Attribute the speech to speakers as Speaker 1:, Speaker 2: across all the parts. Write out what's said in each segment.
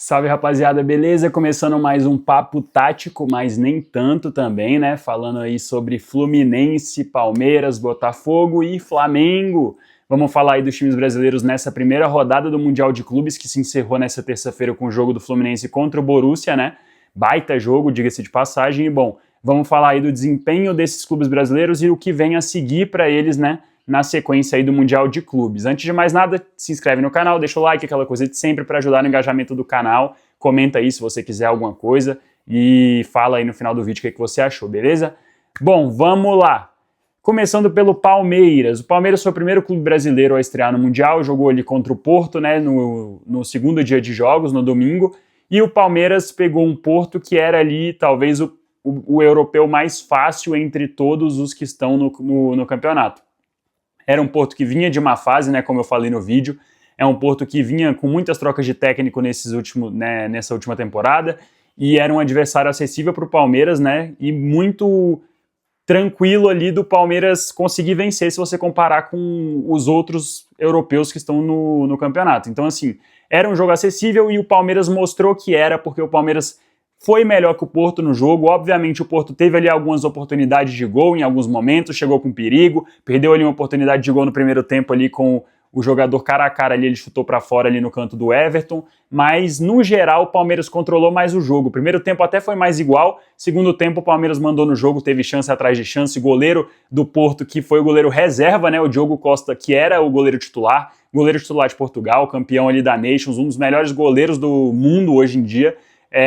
Speaker 1: Salve, rapaziada, beleza? Começando mais um papo tático, mas nem tanto também, né? Falando aí sobre Fluminense, Palmeiras, Botafogo e Flamengo. Vamos falar aí dos times brasileiros nessa primeira rodada do Mundial de Clubes, que se encerrou nessa terça-feira com o jogo do Fluminense contra o Borussia, né? Baita jogo, diga-se de passagem. E, bom, vamos falar aí do desempenho desses clubes brasileiros e o que vem a seguir para eles, né? Na sequência aí do Mundial de Clubes. Antes de mais nada, se inscreve no canal, deixa o like, aquela coisa de sempre para ajudar no engajamento do canal. Comenta aí se você quiser alguma coisa e fala aí no final do vídeo o que você achou, beleza? Bom, vamos lá. Começando pelo Palmeiras. O Palmeiras foi o primeiro clube brasileiro a estrear no Mundial, jogou ali contra o Porto, né, no segundo dia de jogos, no domingo, e o Palmeiras pegou um Porto que era ali talvez o europeu mais fácil entre todos os que estão no campeonato. Era um Porto que vinha de uma fase, né, como eu falei no vídeo, é um Porto que vinha com muitas trocas de técnico nessa última temporada, e era um adversário acessível para o Palmeiras, né, e muito tranquilo ali do Palmeiras conseguir vencer se você comparar com os outros europeus que estão no campeonato. Então, assim, era um jogo acessível e o Palmeiras mostrou que era, porque o Palmeiras foi melhor que o Porto no jogo. Obviamente o Porto teve ali algumas oportunidades de gol em alguns momentos, chegou com perigo, perdeu ali uma oportunidade de gol no primeiro tempo ali com o jogador cara a cara ali, ele chutou para fora ali no canto do Everton, mas no geral o Palmeiras controlou mais o jogo. O primeiro tempo até foi mais igual, segundo tempo o Palmeiras mandou no jogo, teve chance atrás de chance, goleiro do Porto que foi o goleiro reserva, né, o Diogo Costa que era o goleiro titular de Portugal, campeão ali da Nations, um dos melhores goleiros do mundo hoje em dia,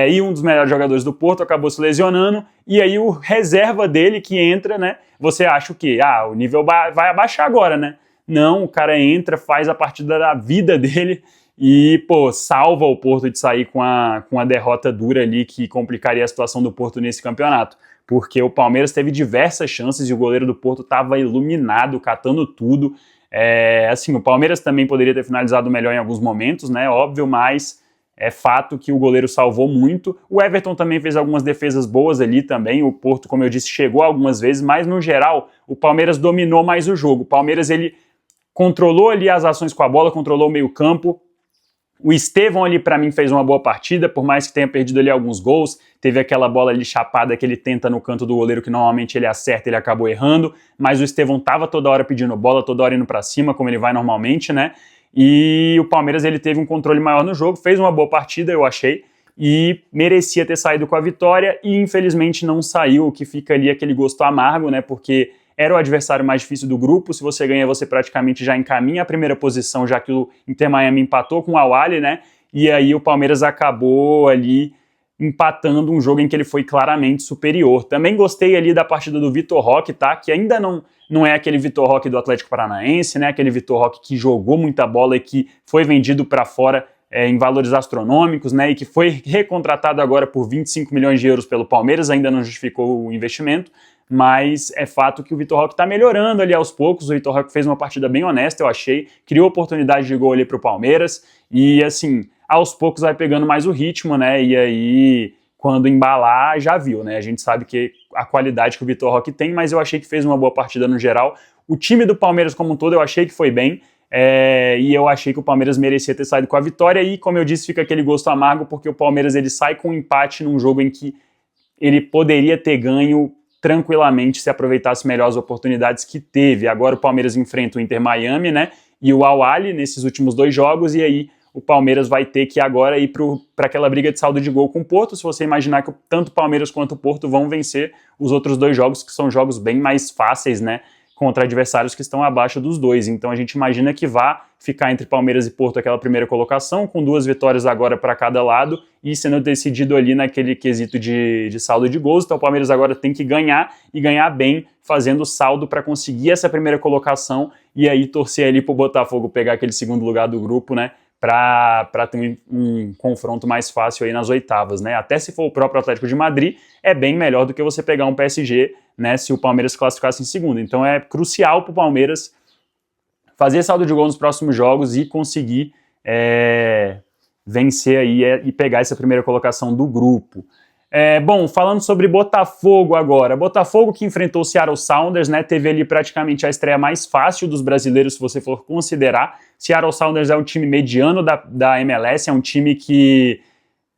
Speaker 1: e um dos melhores jogadores do Porto acabou se lesionando, e aí o reserva dele que entra, né, você acha o quê? O nível vai abaixar agora, né? Não, o cara entra, faz a partida da vida dele e, salva o Porto de sair com a derrota dura ali que complicaria a situação do Porto nesse campeonato. Porque o Palmeiras teve diversas chances e o goleiro do Porto estava iluminado, catando tudo. Assim, o Palmeiras também poderia ter finalizado melhor em alguns momentos, né? Óbvio, mas é fato que o goleiro salvou muito. O Everton também fez algumas defesas boas ali também. O Porto, como eu disse, chegou algumas vezes, mas no geral o Palmeiras dominou mais o jogo. O Palmeiras, ele controlou ali as ações com a bola, controlou o meio-campo. O Estevão ali, para mim, fez uma boa partida, por mais que tenha perdido ali alguns gols. Teve aquela bola ali chapada que ele tenta no canto do goleiro, que normalmente ele acerta, ele acabou errando. Mas o Estevão tava toda hora pedindo bola, toda hora indo para cima, como ele vai normalmente, né? E o Palmeiras, ele teve um controle maior no jogo, fez uma boa partida, eu achei, e merecia ter saído com a vitória, e infelizmente não saiu, o que fica ali aquele gosto amargo, né? Porque era o adversário mais difícil do grupo, se você ganha, você praticamente já encaminha a primeira posição, já que o Inter Miami empatou com o Al-Ahly, né? E aí o Palmeiras acabou ali empatando um jogo em que ele foi claramente superior. Também gostei ali da partida do Vitor Roque, tá? Que ainda não é aquele Vitor Roque do Atlético Paranaense, né? Aquele Vitor Roque que jogou muita bola e que foi vendido para fora em valores astronômicos, né? E que foi recontratado agora por 25 milhões de euros pelo Palmeiras, ainda não justificou o investimento, mas é fato que o Vitor Roque está melhorando ali aos poucos. O Vitor Roque fez uma partida bem honesta, eu achei, criou oportunidade de gol ali para o Palmeiras e, assim, aos poucos vai pegando mais o ritmo, né, e aí, quando embalar, já viu, né, a gente sabe que a qualidade que o Vitor Roque tem, mas eu achei que fez uma boa partida no geral. O time do Palmeiras como um todo eu achei que foi bem, e eu achei que o Palmeiras merecia ter saído com a vitória, e como eu disse, fica aquele gosto amargo, porque o Palmeiras ele sai com um empate num jogo em que ele poderia ter ganho tranquilamente se aproveitasse melhor as oportunidades que teve. Agora o Palmeiras enfrenta o Inter Miami, né, e o Al-Ahly nesses últimos dois jogos, e aí o Palmeiras vai ter que agora ir para aquela briga de saldo de gol com o Porto, se você imaginar que tanto o Palmeiras quanto o Porto vão vencer os outros dois jogos, que são jogos bem mais fáceis, né, contra adversários que estão abaixo dos dois. Então a gente imagina que vá ficar entre Palmeiras e Porto aquela primeira colocação, com 2 vitórias agora para cada lado, e sendo decidido ali naquele quesito de saldo de gols. Então o Palmeiras agora tem que ganhar, e ganhar bem, fazendo saldo para conseguir essa primeira colocação, e aí torcer ali para o Botafogo pegar aquele segundo lugar do grupo, né, para ter um confronto mais fácil aí nas oitavas, né? Até se for o próprio Atlético de Madrid, é bem melhor do que você pegar um PSG, né, se o Palmeiras classificasse em segundo. Então é crucial para o Palmeiras fazer saldo de gol nos próximos jogos e conseguir vencer aí e pegar essa primeira colocação do grupo. Bom, falando sobre Botafogo agora. Botafogo que enfrentou o Seattle Sounders, né, teve ali praticamente a estreia mais fácil dos brasileiros, se você for considerar. Seattle Sounders é um time mediano da MLS, é um time que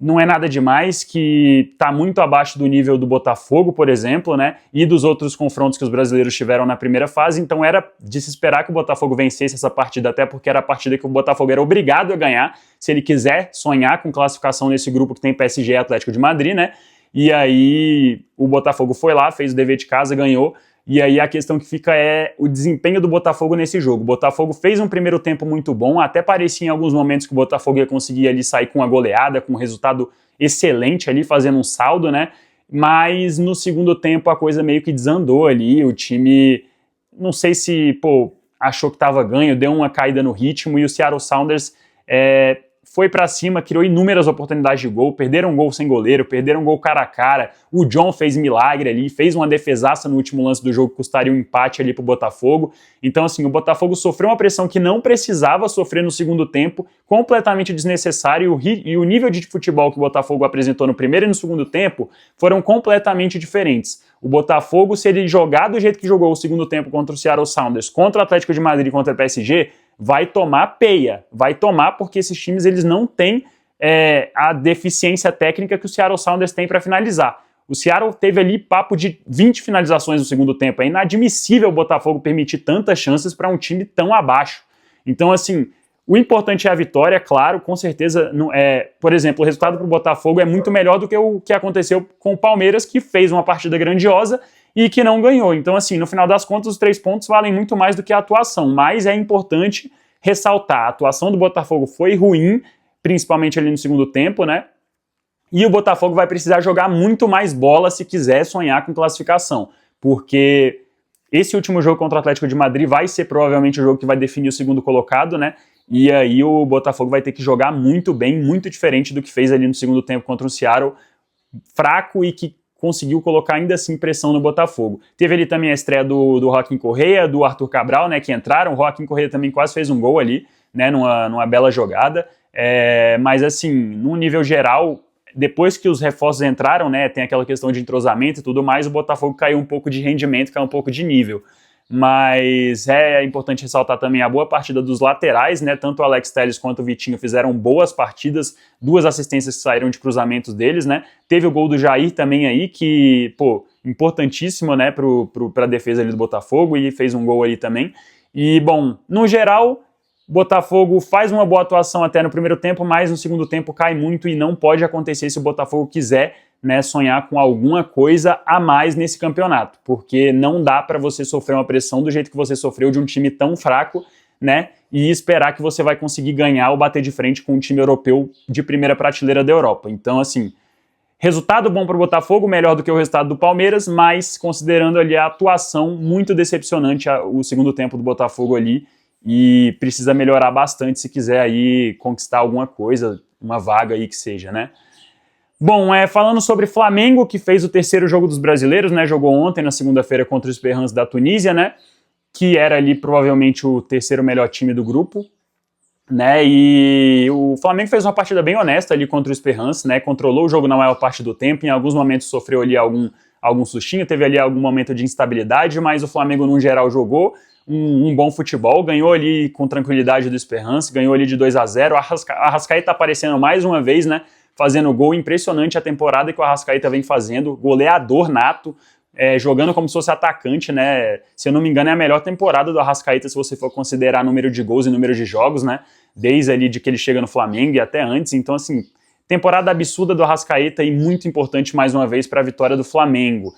Speaker 1: não é nada demais, que está muito abaixo do nível do Botafogo, por exemplo, né, e dos outros confrontos que os brasileiros tiveram na primeira fase, então era de se esperar que o Botafogo vencesse essa partida, até porque era a partida que o Botafogo era obrigado a ganhar, se ele quiser sonhar com classificação nesse grupo que tem PSG e Atlético de Madrid, né, e aí o Botafogo foi lá, fez o dever de casa, ganhou. E aí a questão que fica é o desempenho do Botafogo nesse jogo. O Botafogo fez um primeiro tempo muito bom, até parecia em alguns momentos que o Botafogo ia conseguir ali sair com uma goleada, com um resultado excelente ali, fazendo um saldo, né? Mas no segundo tempo a coisa meio que desandou ali, o time, não sei se, achou que estava ganho, deu uma caída no ritmo, e o Seattle Sounders foi pra cima, criou inúmeras oportunidades de gol, perderam um gol sem goleiro, perderam um gol cara a cara, o John fez milagre ali, fez uma defesaça no último lance do jogo que custaria um empate ali pro Botafogo. Então assim, o Botafogo sofreu uma pressão que não precisava sofrer no segundo tempo, completamente desnecessário, e o nível de futebol que o Botafogo apresentou no primeiro e no segundo tempo foram completamente diferentes. O Botafogo, se ele jogar do jeito que jogou o segundo tempo contra o Seattle Sounders, contra o Atlético de Madrid e contra o PSG, vai tomar peia, vai tomar, porque esses times eles não têm a deficiência técnica que o Seattle Sounders tem para finalizar. O Seattle teve ali papo de 20 finalizações no segundo tempo, é inadmissível o Botafogo permitir tantas chances para um time tão abaixo. Então assim, o importante é a vitória, claro, com certeza, por exemplo, o resultado para o Botafogo é muito melhor do que o que aconteceu com o Palmeiras, que fez uma partida grandiosa e que não ganhou. Então, assim, no final das contas, os 3 pontos valem muito mais do que a atuação, mas é importante ressaltar, a atuação do Botafogo foi ruim, principalmente ali no segundo tempo, né? E o Botafogo vai precisar jogar muito mais bola se quiser sonhar com classificação, porque esse último jogo contra o Atlético de Madrid vai ser provavelmente o jogo que vai definir o segundo colocado, né? E aí o Botafogo vai ter que jogar muito bem, muito diferente do que fez ali no segundo tempo contra o Seattle, fraco e que conseguiu colocar ainda assim pressão no Botafogo. Teve ali também a estreia do Joaquim Correa, do Arthur Cabral, né, que entraram. O Joaquim Correa também quase fez um gol ali, né, numa bela jogada. Mas assim, num nível geral, depois que os reforços entraram, né, tem aquela questão de entrosamento e tudo mais, o Botafogo caiu um pouco de rendimento, caiu um pouco de nível. Mas é importante ressaltar também a boa partida dos laterais, né? Tanto o Alex Telles quanto o Vitinho fizeram boas partidas, 2 assistências que saíram de cruzamentos deles, né? Teve o gol do Jair também aí, que, importantíssimo, né, para a defesa ali do Botafogo, e fez um gol ali também. E, bom, no geral, o Botafogo faz uma boa atuação até no primeiro tempo, mas no segundo tempo cai muito e não pode acontecer se o Botafogo quiser, né, sonhar com alguma coisa a mais nesse campeonato, porque não dá para você sofrer uma pressão do jeito que você sofreu de um time tão fraco, né, e esperar que você vai conseguir ganhar ou bater de frente com um time europeu de primeira prateleira da Europa. Então, assim, resultado bom para o Botafogo, melhor do que o resultado do Palmeiras, mas considerando ali a atuação muito decepcionante o segundo tempo do Botafogo ali, e precisa melhorar bastante se quiser aí conquistar alguma coisa, uma vaga aí que seja, né. Bom, falando sobre Flamengo, que fez o terceiro jogo dos brasileiros, né, jogou ontem, na segunda-feira, contra o Esperance da Tunísia, né, que era ali provavelmente o terceiro melhor time do grupo, né, e o Flamengo fez uma partida bem honesta ali contra o Esperance, né, controlou o jogo na maior parte do tempo, em alguns momentos sofreu ali algum sustinho, teve ali algum momento de instabilidade, mas o Flamengo, no geral, jogou um bom futebol, ganhou ali com tranquilidade do Esperance, ganhou ali de 2-0, a Arrascaeta tá aparecendo mais uma vez, né, fazendo gol, impressionante a temporada que o Arrascaeta vem fazendo, goleador nato, jogando como se fosse atacante, né, se eu não me engano é a melhor temporada do Arrascaeta se você for considerar número de gols e número de jogos, né, desde ali de que ele chega no Flamengo e até antes. Então assim, temporada absurda do Arrascaeta e muito importante mais uma vez para a vitória do Flamengo.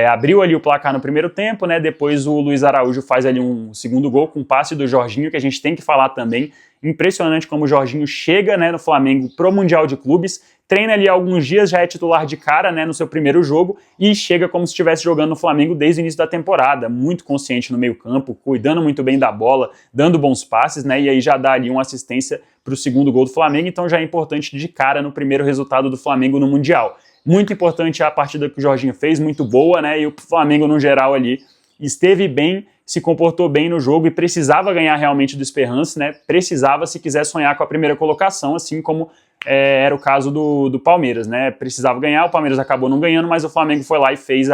Speaker 1: Abriu ali o placar no primeiro tempo, né, depois o Luiz Araújo faz ali um segundo gol com um passe do Jorginho, que a gente tem que falar também. Impressionante como o Jorginho chega, né, no Flamengo pro Mundial de Clubes, treina ali há alguns dias, já é titular de cara, né, no seu primeiro jogo, e chega como se estivesse jogando no Flamengo desde o início da temporada, muito consciente no meio campo, cuidando muito bem da bola, dando bons passes, né, e aí já dá ali uma assistência para o segundo gol do Flamengo, então já é importante de cara no primeiro resultado do Flamengo no Mundial. Muito importante a partida que o Jorginho fez, muito boa, né, e o Flamengo no geral ali esteve bem, se comportou bem no jogo e precisava ganhar realmente do Esperance, né, precisava se quiser sonhar com a primeira colocação, assim como era o caso do Palmeiras, né, precisava ganhar, o Palmeiras acabou não ganhando, mas o Flamengo foi lá e fez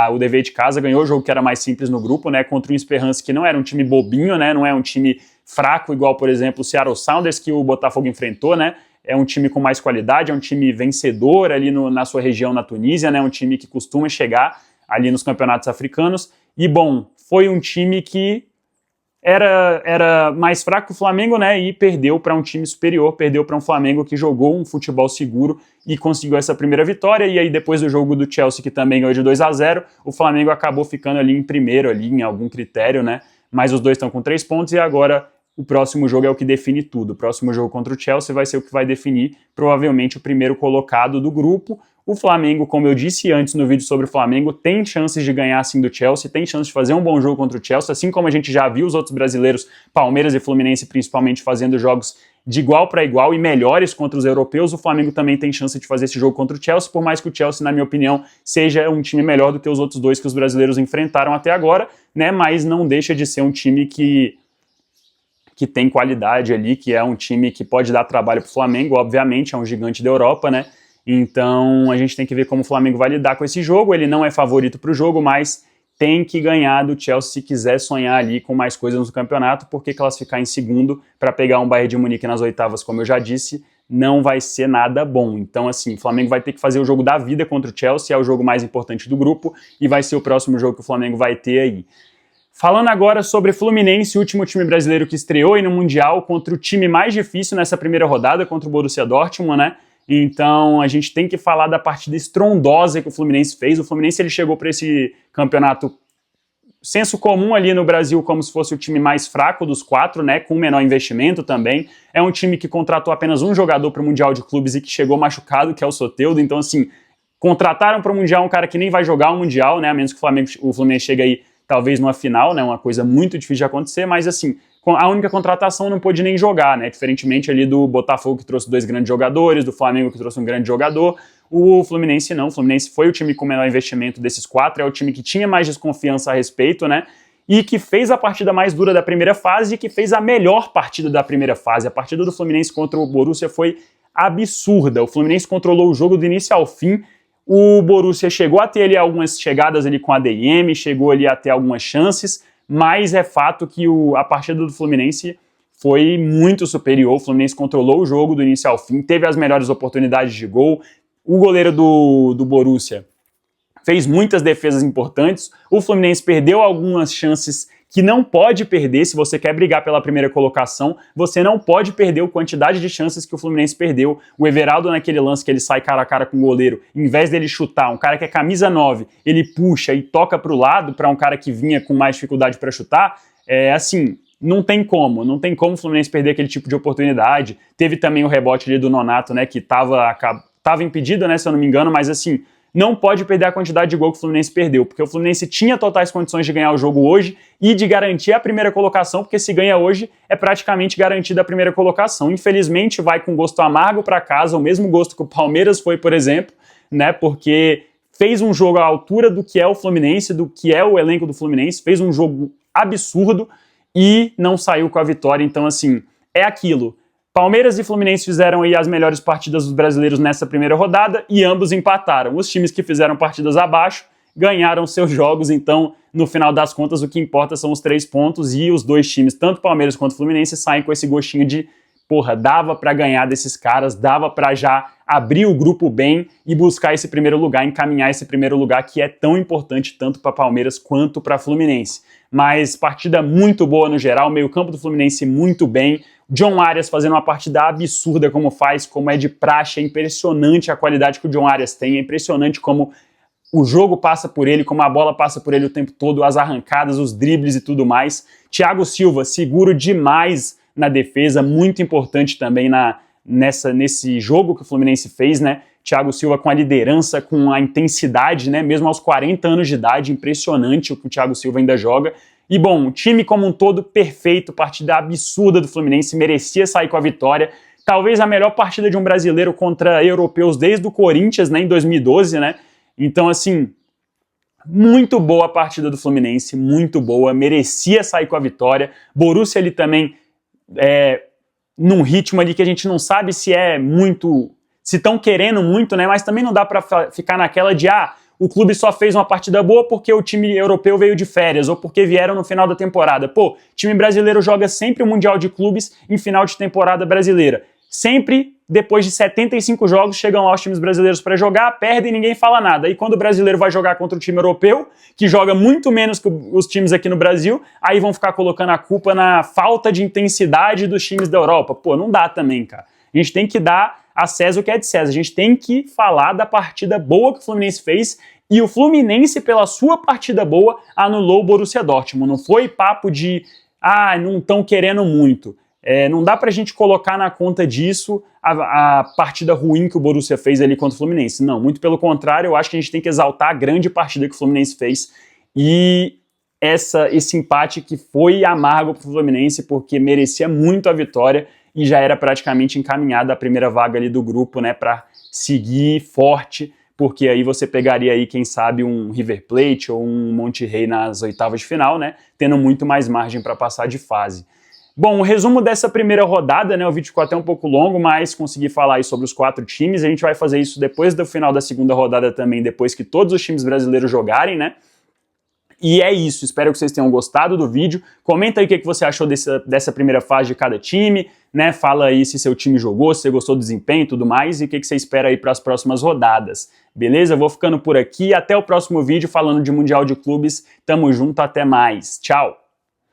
Speaker 1: o dever de casa, ganhou o jogo que era mais simples no grupo, né, contra um Esperance que não era um time bobinho, né, não é um time fraco igual, por exemplo, o Seattle Sounders que o Botafogo enfrentou, né, é um time com mais qualidade, é um time vencedor ali na sua região na Tunísia, né? Um time que costuma chegar ali nos campeonatos africanos. E, bom, foi um time que era mais fraco que o Flamengo, né, e perdeu para um time superior, perdeu para um Flamengo que jogou um futebol seguro e conseguiu essa primeira vitória. E aí depois do jogo do Chelsea, que também ganhou de 2-0, o Flamengo acabou ficando ali em primeiro, ali em algum critério, né, mas os dois estão com 3 pontos e agora o próximo jogo é o que define tudo. O próximo jogo contra o Chelsea vai ser o que vai definir provavelmente o primeiro colocado do grupo. O Flamengo, como eu disse antes no vídeo sobre o Flamengo, tem chances de ganhar sim do Chelsea, tem chances de fazer um bom jogo contra o Chelsea, assim como a gente já viu os outros brasileiros, Palmeiras e Fluminense principalmente, fazendo jogos de igual para igual e melhores contra os europeus. O Flamengo também tem chance de fazer esse jogo contra o Chelsea, por mais que o Chelsea, na minha opinião, seja um time melhor do que os outros dois que os brasileiros enfrentaram até agora, né? Mas não deixa de ser um time que tem qualidade ali, que é um time que pode dar trabalho para o Flamengo, obviamente, é um gigante da Europa, né? Então a gente tem que ver como o Flamengo vai lidar com esse jogo. Ele não é favorito para o jogo, mas tem que ganhar do Chelsea se quiser sonhar ali com mais coisas no campeonato, porque classificar em segundo para pegar um Bayern de Munique nas oitavas, como eu já disse, não vai ser nada bom. Então, assim, o Flamengo vai ter que fazer o jogo da vida contra o Chelsea, é o jogo mais importante do grupo e vai ser o próximo jogo que o Flamengo vai ter aí. Falando agora sobre Fluminense, o último time brasileiro que estreou aí no Mundial contra o time mais difícil nessa primeira rodada, contra o Borussia Dortmund, né? Então a gente tem que falar da partida estrondosa que o Fluminense fez. O Fluminense ele chegou para esse campeonato senso comum ali no Brasil como se fosse o time mais fraco dos 4, né, com menor investimento também. É um time que contratou apenas um jogador para o Mundial de Clubes e que chegou machucado, que é o Soteldo. Então assim, contrataram para o Mundial um cara que nem vai jogar o Mundial, né, a menos que o Fluminense chegue aí talvez numa final, né, uma coisa muito difícil de acontecer, mas assim, a única contratação não pôde nem jogar, né, diferentemente ali do Botafogo que trouxe 2 grandes jogadores, do Flamengo que trouxe um grande jogador, o Fluminense não, o Fluminense foi o time com o menor investimento desses 4, é o time que tinha mais desconfiança a respeito, né, e que fez a partida mais dura da primeira fase e que fez a melhor partida da primeira fase. A partida do Fluminense contra o Borussia foi absurda, o Fluminense controlou o jogo do início ao fim. O Borussia chegou a ter ali algumas chegadas ali com a ADM, chegou ali a ter algumas chances, mas é fato que a partida do Fluminense foi muito superior. O Fluminense controlou o jogo do início ao fim, teve as melhores oportunidades de gol. O goleiro do Borussia fez muitas defesas importantes. O Fluminense perdeu algumas chances que não pode perder. Se você quer brigar pela primeira colocação, você não pode perder a quantidade de chances que o Fluminense perdeu. O Everaldo, naquele lance que ele sai cara a cara com o goleiro, em vez dele chutar, um cara que é camisa 9, ele puxa e toca para o lado para um cara que vinha com mais dificuldade para chutar, assim, não tem como o Fluminense perder aquele tipo de oportunidade. Teve também o rebote ali do Nonato, né, que estava impedido, né, se eu não me engano, mas assim, não pode perder a quantidade de gol que o Fluminense perdeu, porque o Fluminense tinha totais condições de ganhar o jogo hoje e de garantir a primeira colocação, porque se ganha hoje é praticamente garantida a primeira colocação. Infelizmente vai com gosto amargo para casa, o mesmo gosto que o Palmeiras foi, por exemplo, né, porque fez um jogo à altura do que é o Fluminense, do que é o elenco do Fluminense, fez um jogo absurdo e não saiu com a vitória. Então assim, é aquilo. Palmeiras e Fluminense fizeram aí as melhores partidas dos brasileiros nessa primeira rodada e ambos empataram. Os times que fizeram partidas abaixo ganharam seus jogos, então, no final das contas, o que importa são os 3 pontos e os 2 times, tanto Palmeiras quanto Fluminense, saem com esse gostinho de, porra, dava pra ganhar desses caras, dava pra já abrir o grupo bem e buscar esse primeiro lugar, encaminhar esse primeiro lugar que é tão importante tanto para Palmeiras quanto para Fluminense. Mas partida muito boa no geral, meio campo do Fluminense muito bem, John Arias fazendo uma partida absurda como faz, como é de praxe, é impressionante a qualidade que o John Arias tem, é impressionante como o jogo passa por ele, como a bola passa por ele o tempo todo, as arrancadas, os dribles e tudo mais. Thiago Silva, seguro demais na defesa, muito importante também nesse jogo que o Fluminense fez, né? Thiago Silva com a liderança, com a intensidade, né? Mesmo aos 40 anos de idade, impressionante o que o Thiago Silva ainda joga. E bom, o time como um todo perfeito, partida absurda do Fluminense, merecia sair com a vitória. Talvez a melhor partida de um brasileiro contra europeus desde o Corinthians, né, em 2012, né? Então, assim, muito boa a partida do Fluminense, muito boa, merecia sair com a vitória. Borussia ali também, num ritmo ali que a gente não sabe se é muito, se estão querendo muito, né? Mas também não dá para ficar naquela de, o clube só fez uma partida boa porque o time europeu veio de férias ou porque vieram no final da temporada. Pô, time brasileiro joga sempre o Mundial de Clubes em final de temporada brasileira. sempre depois de 75 jogos chegam lá os times brasileiros para jogar, perdem e ninguém fala nada. Aí quando o brasileiro vai jogar contra o time europeu, que joga muito menos que os times aqui no Brasil, aí vão ficar colocando a culpa na falta de intensidade dos times da Europa. Pô, não dá também, cara. A gente tem que dar a César o que é de César. A gente tem que falar da partida boa que o Fluminense fez, e o Fluminense, pela sua partida boa, anulou o Borussia Dortmund. Não foi papo de, não estão querendo muito. Não dá pra gente colocar na conta disso a partida ruim que o Borussia fez ali contra o Fluminense. Não, muito pelo contrário, eu acho que a gente tem que exaltar a grande partida que o Fluminense fez e esse empate que foi amargo pro Fluminense, porque merecia muito a vitória e já era praticamente encaminhada a primeira vaga ali do grupo, né, pra seguir forte, porque aí você pegaria aí, quem sabe, um River Plate ou um Monterrey nas oitavas de final, né, tendo muito mais margem para passar de fase. Bom, o resumo dessa primeira rodada, né, o vídeo ficou até um pouco longo, mas consegui falar aí sobre os 4 times, a gente vai fazer isso depois do final da segunda rodada também, depois que todos os times brasileiros jogarem, né, e é isso, espero que vocês tenham gostado do vídeo, comenta aí o que você achou dessa primeira fase de cada time, né, fala aí se seu time jogou, se você gostou do desempenho e tudo mais, e o que você espera aí para as próximas rodadas, beleza? Eu vou ficando por aqui, até o próximo vídeo falando de Mundial de Clubes, tamo junto, até mais, tchau!